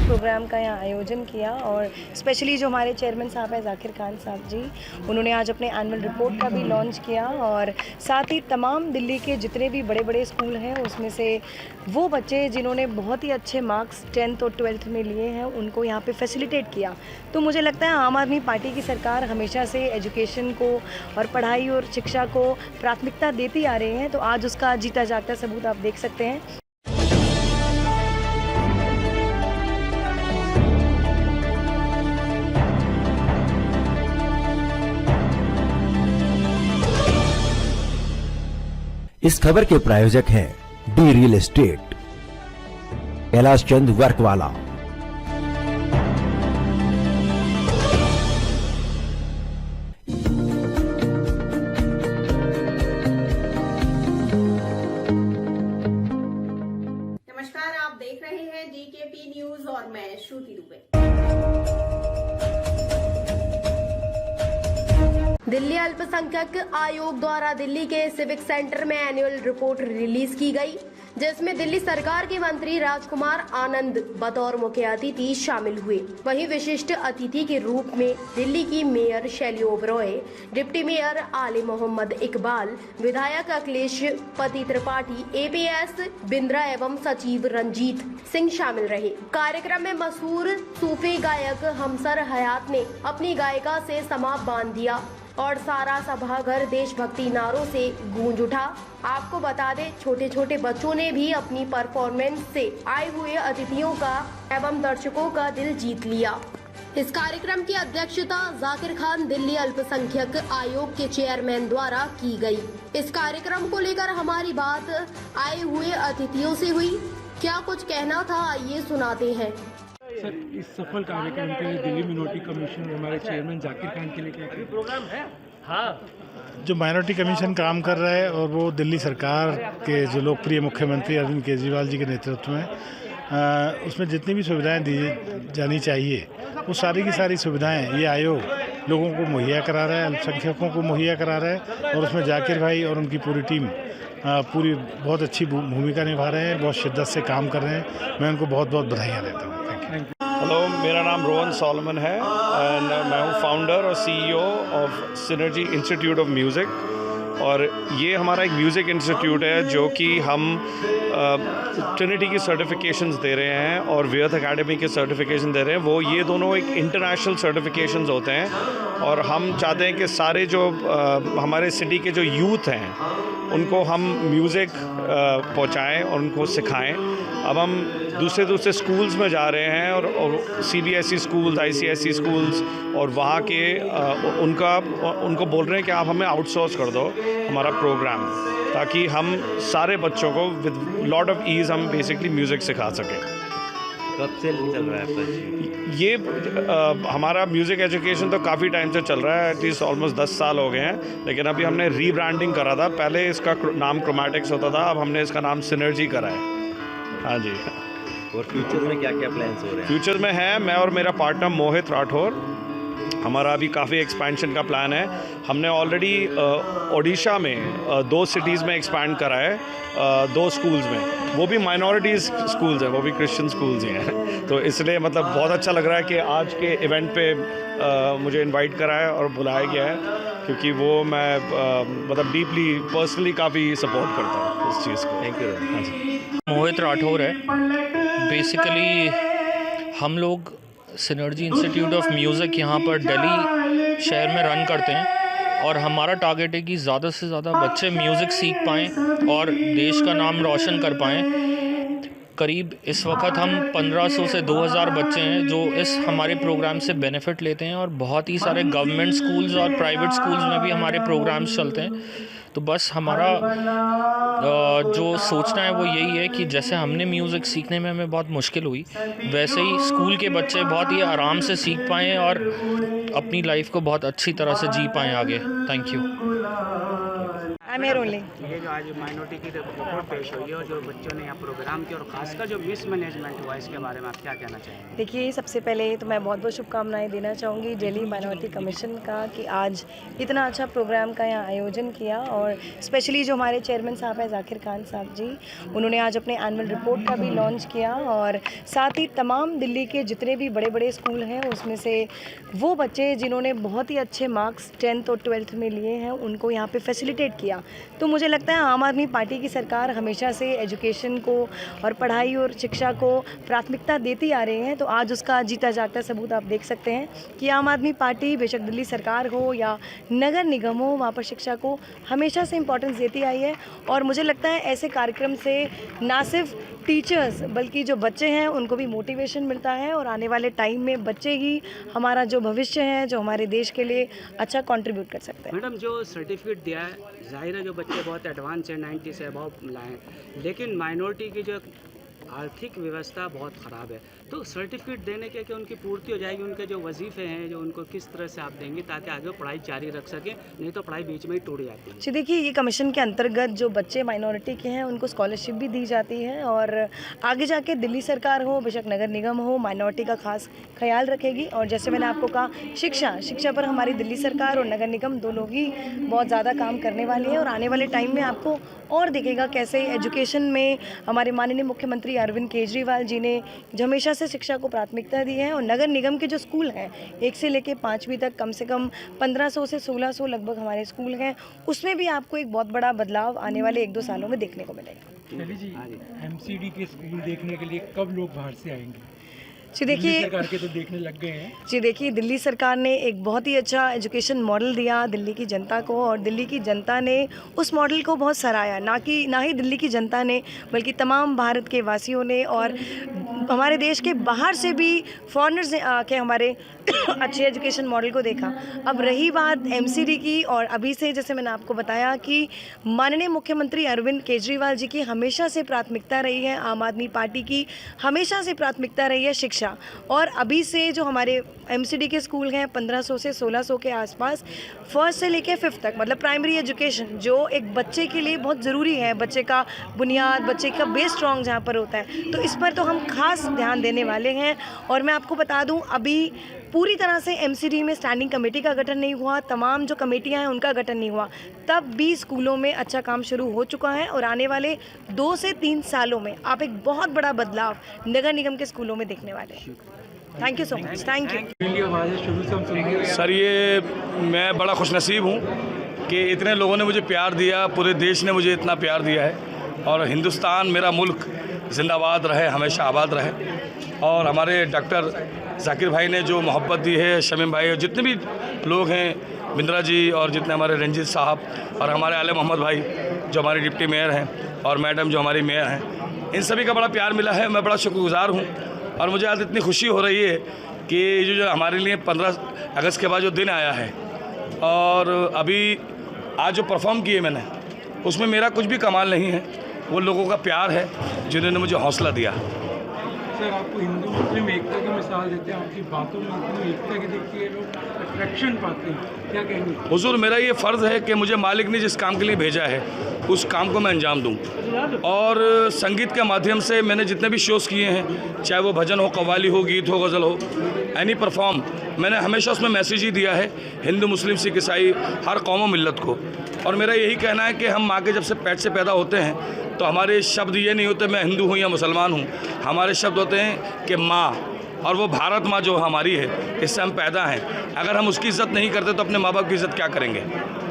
Programme का यहाँ आयोजन किया और स्पेशली जो हमारे चेयरमैन साहब हैं ज़ाकिर खान साहब जी, उन्होंने आज अपने एनुअल रिपोर्ट का भी लॉन्च किया और साथ ही तमाम दिल्ली के जितने भी बड़े बड़े स्कूल हैं उसमें से वो बच्चे जिन्होंने बहुत ही अच्छे मार्क्स 10th और 12th में लिए हैं उनको यहाँ पे फैसिलिटेट किया। तो मुझे लगता है आम आदमी पार्टी की सरकार हमेशा से एजुकेशन को और पढ़ाई और शिक्षा को प्राथमिकता देती आ रही है, तो आज उसका जीता जागता सबूत आप देख सकते हैं। इस खबर के प्रायोजक हैं D real estate, Kailash Chand वर्कवाला। नमस्कार, आप देख रहे हैं डीकेपी न्यूज और मैं श्रुति दुबे। दिल्ली अल्पसंख्यक आयोग द्वारा दिल्ली के सिविक सेंटर में एनुअल रिपोर्ट रिलीज की गई, जिसमें दिल्ली सरकार के मंत्री राजकुमार आनंद बतौर मुख्य अतिथि शामिल हुए। वहीं विशिष्ट अतिथि के रूप में दिल्ली की मेयर शैली ओबरॉय, डिप्टी मेयर आले मोहम्मद इकबाल, विधायक अखिलेश पति त्रिपाठी, एपीएस बिंद्रा एवं सचिव रंजीत सिंह शामिल रहे। कार्यक्रम में मशहूर सूफी गायक हमसर हयात ने अपनी गायिका से समा बांध दिया और सारा सभाघर देशभक्ति नारों से गूंज उठा। आपको बता दें, छोटे छोटे बच्चों ने भी अपनी परफॉर्मेंस से आए हुए अतिथियों का एवं दर्शकों का दिल जीत लिया। इस कार्यक्रम की अध्यक्षता ज़ाकिर खान दिल्ली अल्पसंख्यक आयोग के चेयरमैन द्वारा की गई। इस कार्यक्रम को लेकर हमारी बात आए हुए अतिथियों से हुई। क्या कुछ कहना था, आइए सुनाते हैं। सर, इस सफल कार्यक्रम के लिए दिल्ली मिनोरिटी कमीशन हमारे चेयरमैन ज़ाकिर खान के लिए क्या प्रोग्राम है? हाँ, जो माइनॉरिटी कमीशन काम कर रहा है और वो दिल्ली सरकार के जो लोकप्रिय मुख्यमंत्री अरविंद केजरीवाल जी के नेतृत्व में उसमें जितनी भी सुविधाएं दी जानी चाहिए वो सारी की सारी सुविधाएं ये आयोग लोगों को मुहैया करा रहा है, अल्पसंख्यकों को मुहैया करा रहा है। और उसमें ज़ाकिर भाई और उनकी पूरी टीम पूरी बहुत अच्छी भूमिका निभा रहे हैं, बहुत शिद्दत से काम कर रहे हैं। मैं उनको बहुत बहुत बधाइयाँ देता हूँ। हेलो, मेरा नाम रोहन सॉलमन है एंड मैं हूँ फाउंडर और CEO of synergy institute of music. और ये हमारा एक म्यूज़िक इंस्टीट्यूट है जो कि हम ट्रिनिटी की सर्टिफिकेशंस दे रहे हैं और व्यर्थ एकेडमी के सर्टिफिकेशन दे रहे हैं। वो ये दोनों एक इंटरनेशनल सर्टिफिकेशंस होते हैं और हम चाहते हैं कि सारे जो हमारे सिटी के जो यूथ हैं उनको हम म्यूज़िक पहुंचाएं और उनको सिखाएं। अब हम दूसरे स्कूल्स में जा रहे हैं और सीबीएसई स्कूल्स, आईसीएसई स्कूल्स और वहाँ के उनको बोल रहे हैं कि आप हमें आउटसोर्स कर दो हमारा प्रोग्राम, ताकि हम सारे बच्चों को विद लॉट ऑफ ईज़ हम बेसिकली म्यूज़िक सिखा सकें। कब से चल रहा है ये हमारा म्यूज़िक एजुकेशन तो काफ़ी टाइम से चल रहा है, एटलीस्ट ऑलमोस्ट 10 साल हो गए हैं। लेकिन अभी हमने रीब्रांडिंग करा था, पहले इसका नाम क्रोमैटिक्स होता था, अब हमने इसका नाम सिनर्जी करा है। हाँ जी। और फ्यूचर में क्या क्या प्लान्स हो रहे हैं? फ्यूचर में है, मैं और मेरा पार्टनर मोहित राठौर, हमारा अभी काफ़ी एक्सपेंशन का प्लान है। हमने ऑलरेडी ओडिशा में 2 सिटीज़ में एक्सपैंड करा है, 2 स्कूल्स में, वो भी माइनॉरिटीज़ स्कूल्स हैं, वो भी क्रिश्चियन स्कूल्स ही हैं। तो इसलिए मतलब बहुत अच्छा लग रहा है कि आज के इवेंट पे मुझे इनवाइट करा है और बुलाया गया है, क्योंकि वो मैं मतलब डीपली पर्सनली काफ़ी सपोर्ट करता हूँ इस चीज़ को। Thank you. हाँ जी। मोहित राठौर है। बेसिकली हम लोग सिनर्जी इंस्टीट्यूट ऑफ म्यूज़िक यहाँ पर दिल्ली शहर में रन करते हैं और हमारा टारगेट है कि ज़्यादा से ज़्यादा बच्चे म्यूज़िक सीख पाएँ और देश का नाम रोशन कर पाएँ। करीब इस वक्त हम 1500 से 2000 बच्चे हैं जो इस हमारे प्रोग्राम से बेनिफिट लेते हैं और बहुत ही सारे गवर्नमेंट स्कूल्स और प्राइवेट स्कूल्स में भी हमारे प्रोग्राम्स चलते हैं। तो बस हमारा जो सोचना है वो यही है कि जैसे हमने म्यूज़िक सीखने में हमें बहुत मुश्किल हुई, वैसे ही स्कूल के बच्चे बहुत ही आराम से सीख पाएँ और अपनी लाइफ को बहुत अच्छी तरह से जी पाएँ आगे। Thank you. I am here only. ये जो आज माइनॉरिटी की रिपोर्ट पेश हुई है और जो बच्चों ने यहाँ प्रोग्राम किया और खासकर जो मिसमैनेजमेंट हुआ इसके बारे में आप क्या कहना चाहेंगे? देखिए, सबसे पहले तो मैं बहुत बहुत शुभकामनाएं देना चाहूँगी दिल्ली माइनॉरिटी कमीशन का कि आज इतना अच्छा प्रोग्राम का यहाँ आयोजन किया, और स्पेशली जो हमारे चेयरमैन साहब हैं जाकिर खान साहब जी, उन्होंने आज अपने एनुअल रिपोर्ट का भी लॉन्च किया, और साथ ही तमाम दिल्ली के जितने भी बड़े बड़े स्कूल हैं उसमें से वो बच्चे जिन्होंने बहुत ही अच्छे मार्क्स 10th और 12th में लिए हैं उनको यहाँ पे फैसिलिटेट किया। तो मुझे लगता है आम आदमी पार्टी की सरकार हमेशा से एजुकेशन को और पढ़ाई और शिक्षा को प्राथमिकता देती आ रही है। तो आज उसका जीता जागता सबूत आप देख सकते हैं कि आम आदमी पार्टी बेशक दिल्ली सरकार हो या नगर निगम हो, वहाँ पर शिक्षा को हमेशा से इम्पोर्टेंस देती आई है। और मुझे लगता है ऐसे कार्यक्रम से ना सिर्फ टीचर्स बल्कि जो बच्चे हैं उनको भी मोटिवेशन मिलता है, और आने वाले टाइम में बच्चे ही हमारा जो भविष्य है, जो हमारे देश के लिए अच्छा कंट्रीब्यूट कर सकते हैं। मैडम, जो सर्टिफिकेट दिया है, जाहिर है जो बच्चे बहुत एडवांस है, 90 से अबव लाए, लेकिन माइनॉरिटी की जो आर्थिक व्यवस्था बहुत ख़राब है, तो सर्टिफिकेट देने के क्या उनकी पूर्ति हो जाएगी? उनके जो वजीफ़े हैं जो उनको किस तरह से आप देंगे ताकि आगे पढ़ाई जारी रख सकें, नहीं तो पढ़ाई बीच में ही टूट जाती है? जी देखिए, ये कमीशन के अंतर्गत जो बच्चे माइनॉरिटी के हैं उनको स्कॉलरशिप भी दी जाती है, और आगे जाके दिल्ली सरकार हो बेशक नगर निगम हो, माइनॉरिटी का खास ख्याल रखेगी। और जैसे मैंने आपको कहा, शिक्षा पर हमारी दिल्ली सरकार और नगर निगम दोनों ही बहुत ज़्यादा काम करने वाली है, और आने वाले टाइम में आपको और दिखेगा कैसे एजुकेशन में हमारे माननीय मुख्यमंत्री अरविंद केजरीवाल जी ने जो हमेशा से शिक्षा को प्राथमिकता दी है, और नगर निगम के जो स्कूल हैं 1 से लेकर 5वीं तक कम से कम 1500 से 1600 लगभग हमारे स्कूल हैं, उसमें भी आपको एक बहुत बड़ा बदलाव आने वाले 1-2 सालों में देखने को मिलेगा। चलिए जी, MCD के स्कूल देखने के लिए कब लोग बाहर से आएंगे? जी देखिए, सरकार के तो देखने लग गए हैं। जी देखिए, दिल्ली सरकार ने एक बहुत ही अच्छा एजुकेशन मॉडल दिया दिल्ली की जनता को, और दिल्ली की जनता ने उस मॉडल को बहुत सराहा। ना ही दिल्ली की जनता ने बल्कि तमाम भारत के वासियों ने और हमारे देश के बाहर से भी फॉरेनर्स ने आके हमारे अच्छे एजुकेशन मॉडल को देखा। अब रही बात MCD की, और अभी से जैसे मैंने आपको बताया कि माननीय मुख्यमंत्री अरविंद केजरीवाल जी की हमेशा से प्राथमिकता रही है, आम आदमी पार्टी की हमेशा से प्राथमिकता रही है शिक्षा। और अभी से जो हमारे MCD के स्कूल हैं 1500 से 1600 के आसपास, 1st से लेकर 5th तक, मतलब प्राइमरी एजुकेशन जो एक बच्चे के लिए बहुत ज़रूरी है, बच्चे का बुनियाद, बच्चे का बेस स्ट्रॉन्ग जहाँ पर होता है, तो इस पर तो हम खास ध्यान देने वाले हैं। और मैं आपको बता दूं, अभी पूरी तरह से MCD में स्टैंडिंग कमेटी का गठन नहीं हुआ, तमाम जो कमेटियां हैं उनका गठन नहीं हुआ, तब भी स्कूलों में अच्छा काम शुरू हो चुका है, और आने वाले 2 से 3 सालों में आप एक बहुत बड़ा बदलाव नगर निगम के स्कूलों में देखने वाले हैं। Thank you so much. Thank you sir, ये मैं बड़ा खुशनसीब हूँ कि इतने लोगों ने मुझे प्यार दिया, पूरे देश ने मुझे इतना प्यार दिया है, और हिंदुस्तान मेरा मुल्क जिंदाबाद रहे, हमेशा आबाद रहे। और हमारे डॉक्टर जाकिर भाई ने जो मोहब्बत दी है, शमीम भाई और जितने भी लोग हैं, बिंद्रा जी और जितने हमारे रंजीत साहब और हमारे आले मोहम्मद भाई जो हमारे डिप्टी मेयर हैं, और मैडम जो हमारी मेयर हैं, इन सभी का बड़ा प्यार मिला है। मैं बड़ा शुक्रगुजार हूँ, और मुझे आज इतनी खुशी हो रही है कि जो हमारे लिए 15 अगस्त के बाद जो दिन आया है, और अभी आज जो परफॉर्म किए मैंने, उसमें मेरा कुछ भी कमाल नहीं है, वो लोगों का प्यार है जिन्होंने मुझे हौसला दिया। सर, आपको हिंदू मुस्लिम एकता की मिसाल देते हैं, आपकी बातों में इतनी एकता की दिखती है, लोग अट्रैक्शन पाते हैं, क्या कहेंगे? हुजूर, मेरा ये फ़र्ज़ है कि मुझे मालिक ने जिस काम के लिए भेजा है उस काम को मैं अंजाम दूं, और संगीत के माध्यम से मैंने जितने भी शोज़ किए हैं, चाहे वो भजन हो, कव्वाली हो, गीत हो, गज़ल हो, एनी परफॉर्म, मैंने हमेशा उसमें मैसेज ही दिया है हिंदू मुस्लिम सिख ईसाई हर कौम व मिल्लत को। और मेरा यही कहना है कि हम माँ के जब से पेट से पैदा होते हैं तो हमारे शब्द ये नहीं होते मैं हिंदू हूँ या मुसलमान हूँ, हमारे शब्द होते हैं कि माँ, और वो भारत माँ जो हमारी है, इससे हम पैदा हैं। अगर हम उसकी इज़्ज़त नहीं करते तो अपने माँ बाप की इज़्ज़त क्या करेंगे?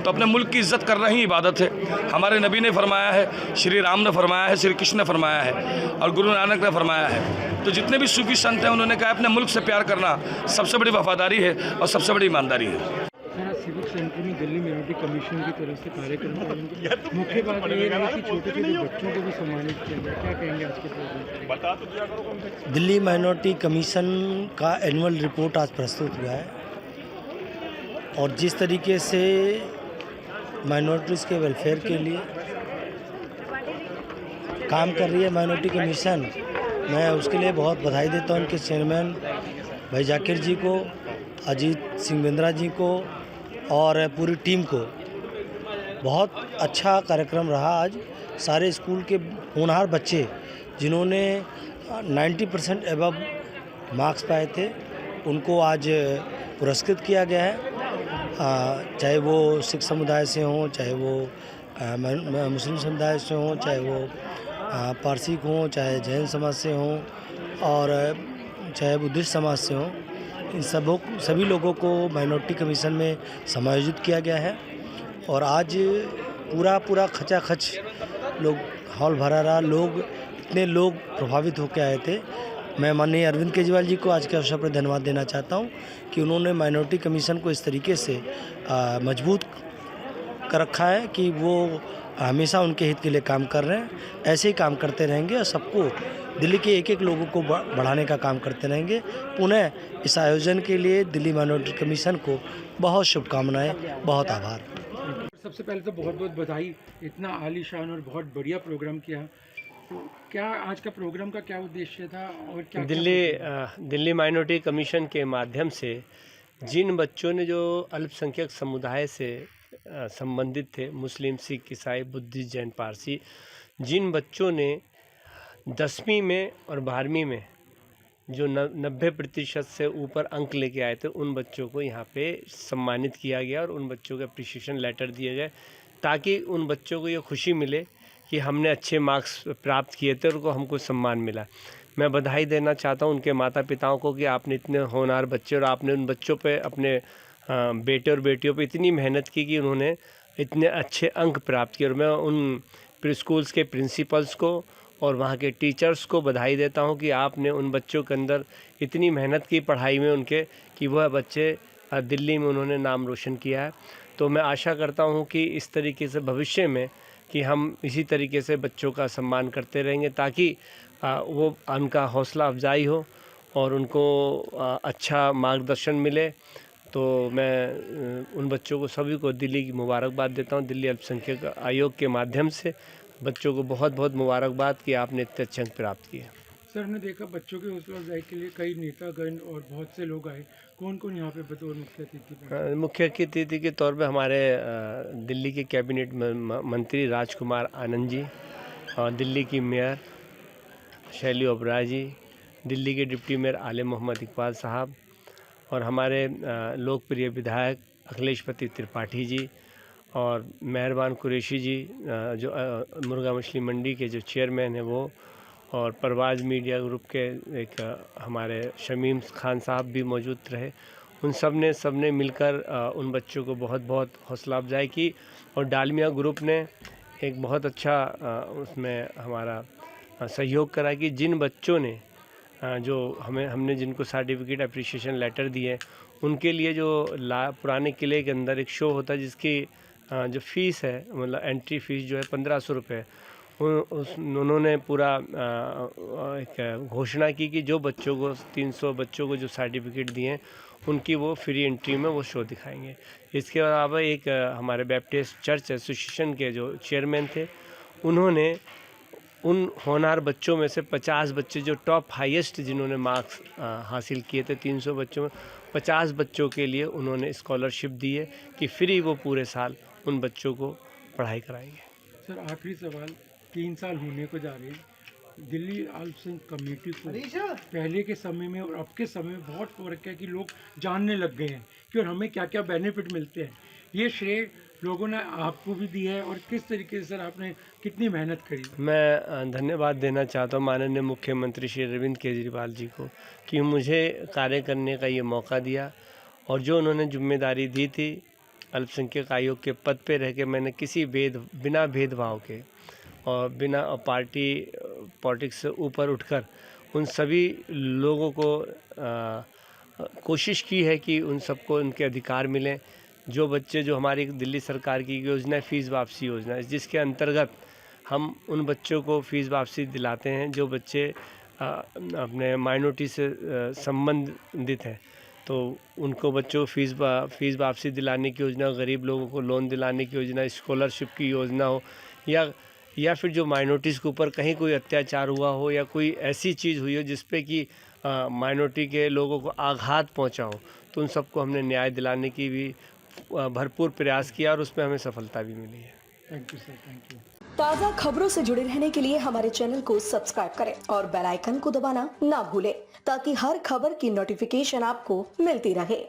तो अपने मुल्क की इज़्ज़त करना ही इबादत है। हमारे नबी ने फरमाया है, श्री राम ने फरमाया है, श्री कृष्ण ने फरमाया है, और गुरु नानक ने फरमाया है। तो जितने भी सूफी संत हैं उन्होंने कहा अपने मुल्क से प्यार करना सबसे बड़ी वफादारी है और सबसे बड़ी ईमानदारी है। सिविक सेंटर में दिल्ली माइनॉरिटी कमीशन की तरफ से कार्यक्रम करेंगे। मुख्य बात ये है कि छोटे छोटे बच्चों को भी सम्मानित किया गया, क्या कहेंगे आज के प्रोग्राम? दिल्ली माइनॉरिटी कमीशन का एनुअल रिपोर्ट आज प्रस्तुत हुआ है, और जिस तरीके से माइनॉरिटीज़ के वेलफेयर के लिए काम कर रही है माइनॉरिटी कमीशन, मैं उसके लिए बहुत बधाई देता हूं उनके चेयरमैन भाई जाकिर जी को, अजीत सिंह बिंद्रा जी को और पूरी टीम को। बहुत अच्छा कार्यक्रम रहा आज। सारे स्कूल के होनहार बच्चे जिन्होंने 90% एबव मार्क्स पाए थे उनको आज पुरस्कृत किया गया है। चाहे वो सिख समुदाय से हों, चाहे वो मुस्लिम समुदाय से हों, चाहे वो पारसी हों, चाहे जैन समाज से हों और चाहे बुद्धिस्ट समाज से हों, इन सभी लोगों को माइनॉरिटी कमीशन में समायोजित किया गया है। और आज पूरा खचाखच लोग हॉल भरा रहा, इतने लोग प्रभावित होकर आए थे। मैं माननीय अरविंद केजरीवाल जी को आज के अवसर पर धन्यवाद देना चाहता हूं कि उन्होंने माइनॉरिटी कमीशन को इस तरीके से मजबूत कर रखा है कि वो हमेशा उनके हित के लिए काम कर रहे हैं। ऐसे ही काम करते रहेंगे और सबको दिल्ली के एक लोगों को बढ़ाने का काम करते रहेंगे। पुनः इस आयोजन के लिए दिल्ली माइनॉरिटी कमीशन को बहुत शुभकामनाएं, बहुत आभार। सबसे पहले तो बहुत बहुत बधाई, इतना आलीशान और बहुत बढ़िया प्रोग्राम किया। तो क्या आज का प्रोग्राम का क्या उद्देश्य था और क्या दिल्ली माइनॉरिटी कमीशन के माध्यम से जिन बच्चों ने जो अल्पसंख्यक समुदाय से संबंधित थे, मुस्लिम, सिख, ईसाई, बुद्धिस्ट, जैन, पारसी, जिन बच्चों ने 10वीं में और 12वीं में जो 90% से ऊपर अंक लेके आए थे, उन बच्चों को यहाँ पे सम्मानित किया गया और उन बच्चों को अप्रिशिएशन लेटर दिए गए ताकि उन बच्चों को ये खुशी मिले कि हमने अच्छे मार्क्स प्राप्त किए थे और उनको हमको सम्मान मिला। मैं बधाई देना चाहता हूँ उनके माता पिताओं को कि आपने इतने होनहार बच्चे और आपने उन बच्चों पे, अपने बेटे और बेटियों पे इतनी मेहनत की कि उन्होंने इतने अच्छे अंक प्राप्त किए। और मैं उन प्री स्कूल्स के प्रिंसिपल्स को और वहाँ के टीचर्स को बधाई देता हूँ कि आपने उन बच्चों के अंदर इतनी मेहनत की पढ़ाई में उनके कि वह बच्चे दिल्ली में उन्होंने नाम रोशन किया है। तो मैं आशा करता हूँ कि इस तरीके से भविष्य में कि हम इसी तरीके से बच्चों का सम्मान करते रहेंगे ताकि वो उनका हौसला अफजाई हो और उनको अच्छा मार्गदर्शन मिले। तो मैं उन बच्चों को सभी को दिल्ली की मुबारकबाद देता हूँ। दिल्ली अल्पसंख्यक आयोग के माध्यम से बच्चों को बहुत बहुत मुबारकबाद कि आपने इतने अच्छे अंक प्राप्त किए। सर, हमने देखा बच्चों के हौसला अफजाई के लिए कई नेतागण और बहुत से लोग आए। कौन कौन यहाँ पे बतौर मुख्य अतिथि? मुख्य अतिथि के तौर पे हमारे दिल्ली के कैबिनेट मंत्री राजकुमार आनंद जी और दिल्ली की मेयर शैली ओबराय जी, दिल्ली के डिप्टी मेयर आले मोहम्मद इकबाल साहब और हमारे लोकप्रिय विधायक अखिलेशपति त्रिपाठी जी और मेहरबान कुरैशी जी जो मुर्गा मछली मंडी के जो चेयरमैन हैं वो, और परवाज़ मीडिया ग्रुप के एक हमारे शमीम खान साहब भी मौजूद रहे। उन सब ने मिलकर उन बच्चों को बहुत बहुत हौसला अफजाई की और डालमिया ग्रुप ने एक बहुत अच्छा उसमें हमारा सहयोग करा कि जिन बच्चों ने जो हमने जिनको सर्टिफिकेट अप्रिशिएशन लेटर दिए उनके लिए जो पुराने किले के अंदर एक शो होता है जिसकी जो फ़ीस है, मतलब एंट्री फ़ीस जो है 1500 रुपये, उन्होंने पूरा एक घोषणा की कि जो बच्चों को 300 बच्चों को जो सर्टिफिकेट दिए हैं उनकी वो फ्री एंट्री में वो शो दिखाएंगे। इसके अलावा एक हमारे बैप्टिस्ट चर्च एसोसिएशन के जो चेयरमैन थे उन्होंने उन होनहार बच्चों में से 50 बच्चे जो टॉप हाईएस्ट जिन्होंने मार्क्स हासिल किए थे 300 बच्चों में 50 बच्चों के लिए उन्होंने स्कॉलरशिप दी है कि फ्री वो पूरे साल उन बच्चों को पढ़ाई कराएंगे। सर, आखिरी सवाल, 3 साल होने को जा रहे हैं। दिल्ली अल्पसंख्यक कमेटी को पहले के समय में और अब के समय में बहुत फ़र्क है कि लोग जानने लग गए हैं कि और हमें क्या क्या बेनिफिट मिलते हैं। ये श्रेय लोगों ने आपको भी दिया है और किस तरीके से सर आपने कितनी मेहनत करी। मैं धन्यवाद देना चाहता हूँ माननीय मुख्यमंत्री श्री अरविंद केजरीवाल जी को कि मुझे कार्य करने का ये मौका दिया और जो उन्होंने जिम्मेदारी दी थी अल्पसंख्यक आयोग के पद पे रह के मैंने बिना भेदभाव के और बिना पॉलिटिक्स से ऊपर उठकर उन सभी लोगों को कोशिश की है कि उन सबको उनके अधिकार मिलें। जो बच्चे जो हमारी दिल्ली सरकार की योजना है फ़ीस वापसी योजना है, जिसके अंतर्गत हम उन बच्चों को फ़ीस वापसी दिलाते हैं जो बच्चे अपने माइनॉरिटी से संबंधित हैं। तो उनको बच्चों को फ़ीस वापसी दिलाने की योजना, गरीब लोगों को लोन दिलाने की योजना, स्कॉलरशिप की योजना हो या फिर जो माइनॉरिटीज़ के ऊपर कहीं कोई अत्याचार हुआ हो या कोई ऐसी चीज़ हुई हो जिस पे कि माइनॉरिटी के लोगों को आघात पहुंचा हो, तो उन सबको हमने न्याय दिलाने की भी भरपूर प्रयास किया और उसमें हमें सफलता भी मिली है। Thank you sir, thank you. ताज़ा खबरों से जुड़े रहने के लिए हमारे चैनल को सब्सक्राइब करें और बेल आइकन को दबाना ना भूलें ताकि हर खबर की नोटिफिकेशन आपको मिलती रहे।